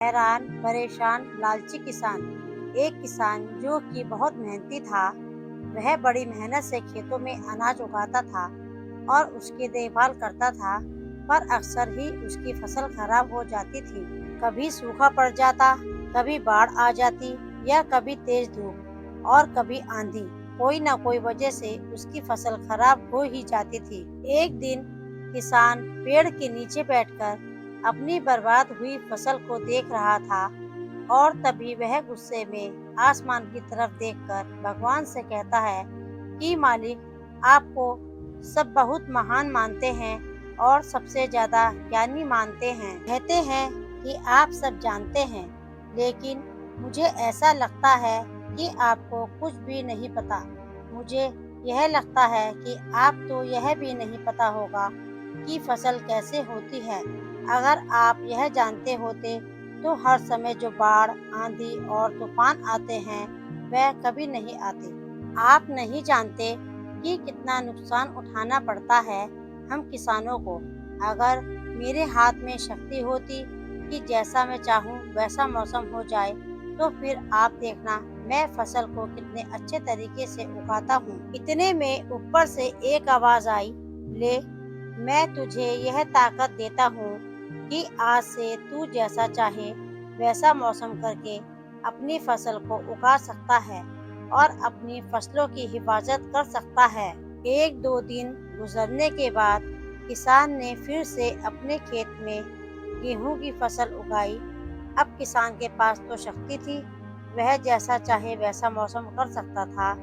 हैरान, परेशान, लालची किसान। एक किसान जो कि बहुत मेहनती था, वह बड़ी मेहनत से खेतों में अनाज उगाता था और उसकी देखभाल करता था, पर अक्सर ही उसकी फसल खराब हो जाती थी। कभी सूखा पड़ जाता, कभी बाढ़ आ जाती या कभी तेज धूप और कभी आंधी। कोई न कोई वजह से उसकी फसल खराब हो ही जाती थी। एक दिन किसान पेड़ के नीचे बैठकर अपनी बर्बाद हुई फसल को देख रहा था और तभी वह गुस्से में आसमान की तरफ देखकर भगवान से कहता है कि मालिक, आपको सब बहुत महान मानते हैं और सबसे ज्यादा ज्ञानी मानते हैं। कहते हैं कि आप सब जानते हैं, लेकिन मुझे ऐसा लगता है कि आपको कुछ भी नहीं पता। मुझे यह लगता है कि आपको यह भी नहीं पता होगा कि फसल कैसे होती है। अगर आप यह जानते होते तो हर समय जो बाढ़, आंधी और तूफान आते हैं, वह कभी नहीं आते। आप नहीं जानते कि कितना नुकसान उठाना पड़ता है हम किसानों को। अगर मेरे हाथ में शक्ति होती कि जैसा मैं चाहूँ वैसा मौसम हो जाए, तो फिर आप देखना मैं फसल को कितने अच्छे तरीके से उगाता हूँ। इतने में ऊपर से एक आवाज आई, ले, मैं तुझे यह ताकत देता हूँ कि आज से तू जैसा चाहे वैसा मौसम करके अपनी फसल को उगा सकता है और अपनी फसलों की हिफाजत कर सकता है। एक दो दिन गुजरने के बाद किसान ने फिर से अपने खेत में गेहूं की फसल उगाई। अब किसान के पास तो शक्ति थी, वह जैसा चाहे वैसा मौसम कर सकता था।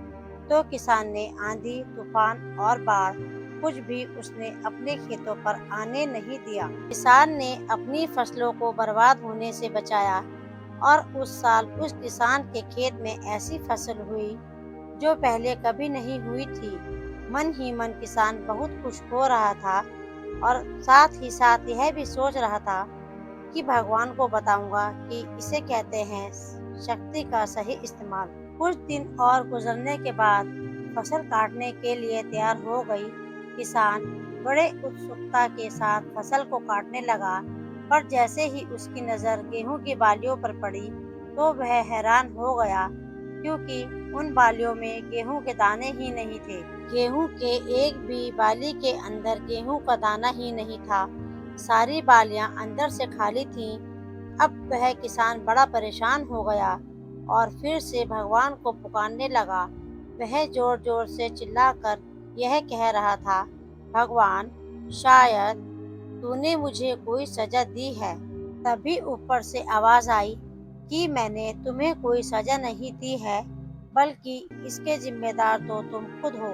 तो किसान ने आंधी, तूफान और बाढ़ कुछ भी उसने अपने खेतों पर आने नहीं दिया। किसान ने अपनी फसलों को बर्बाद होने से बचाया और उस साल उस किसान के खेत में ऐसी फसल हुई जो पहले कभी नहीं हुई थी। मन ही मन किसान बहुत खुश हो रहा था और साथ ही साथ यह भी सोच रहा था कि भगवान को बताऊंगा कि इसे कहते हैं शक्ति का सही इस्तेमाल। कुछ दिन और गुजरने के बाद फसल काटने के लिए तैयार हो गई। किसान बड़े उत्सुकता के साथ फसल को काटने लगा, पर जैसे ही उसकी नज़र गेहूं की बालियों पर पड़ी, तो वह हैरान हो गया, क्योंकि उन बालियों में गेहूं के दाने ही नहीं थे। गेहूं के एक भी बाली के अंदर गेहूं का दाना ही नहीं था। सारी बालियां अंदर से खाली थीं। अब वह किसान बड़ा परेशान हो गया और फिर से भगवान को पुकारने लगा। वह जोर जोर से चिल्लाकर यह कह रहा था, भगवान, शायद तूने मुझे कोई सजा दी है। तभी ऊपर से आवाज आई कि मैंने तुम्हें कोई सजा नहीं दी है, बल्कि इसके जिम्मेदार तो तुम खुद हो।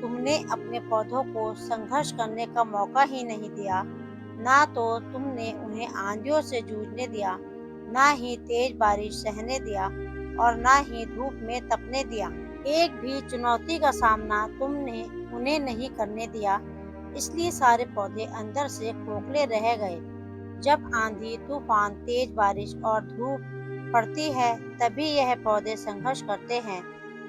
तुमने अपने पौधों को संघर्ष करने का मौका ही नहीं दिया। ना तो तुमने उन्हें आंधियों से जूझने दिया, ना ही तेज बारिश सहने दिया और ना ही धूप में तपने दिया। एक भी चुनौती का सामना तुमने उन्हें नहीं करने दिया, इसलिए सारे पौधे अंदर से खोखले रह गए। जब आंधी, तूफान, तेज बारिश और धूप पड़ती है, तभी यह पौधे संघर्ष करते हैं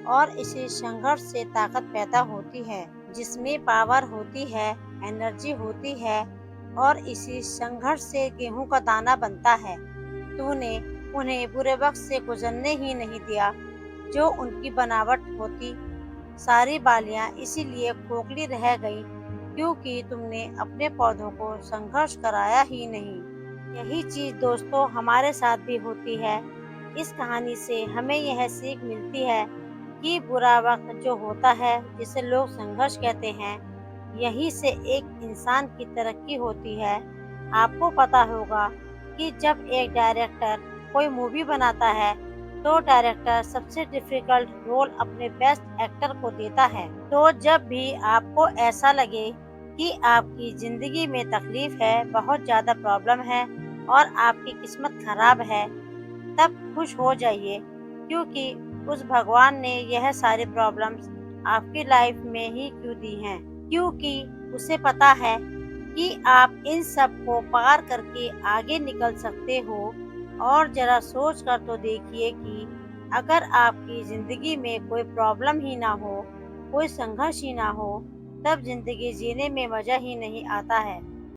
और इसी संघर्ष से ताकत पैदा होती है, जिसमें पावर होती है, एनर्जी होती है और इसी संघर्ष से गेहूं का दाना बनता है। तूने उन्हें बुरे वक्त से गुजरने ही नहीं दिया जो उनकी बनावट होती। सारी बालियां इसीलिए खोखली रह गई क्योंकि तुमने अपने पौधों को संघर्ष कराया ही नहीं। यही चीज दोस्तों हमारे साथ भी होती है। इस कहानी से हमें यह सीख मिलती है कि बुरा वक्त जो होता है, जिसे लोग संघर्ष कहते हैं, यही से एक इंसान की तरक्की होती है। आपको पता होगा कि जब एक डायरेक्टर कोई मूवी बनाता है, तो डायरेक्टर सबसे डिफिकल्ट रोल अपने बेस्ट एक्टर को देता है। तो जब भी आपको ऐसा लगे कि आपकी जिंदगी में तकलीफ है, बहुत ज़्यादा प्रॉब्लम है और आपकी किस्मत खराब है, तब खुश हो जाइए, क्योंकि उस भगवान ने यह सारी प्रॉब्लम्स आपकी लाइफ में ही क्यों दी हैं, क्योंकि उसे पता है कि आप इन सब को पार करके आगे निकल सकते हो। और जरा सोच कर तो देखिए कि अगर आपकी ज़िंदगी में कोई प्रॉब्लम ही ना हो, कोई संघर्ष ही ना हो, तब ज़िंदगी जीने में मज़ा ही नहीं आता है।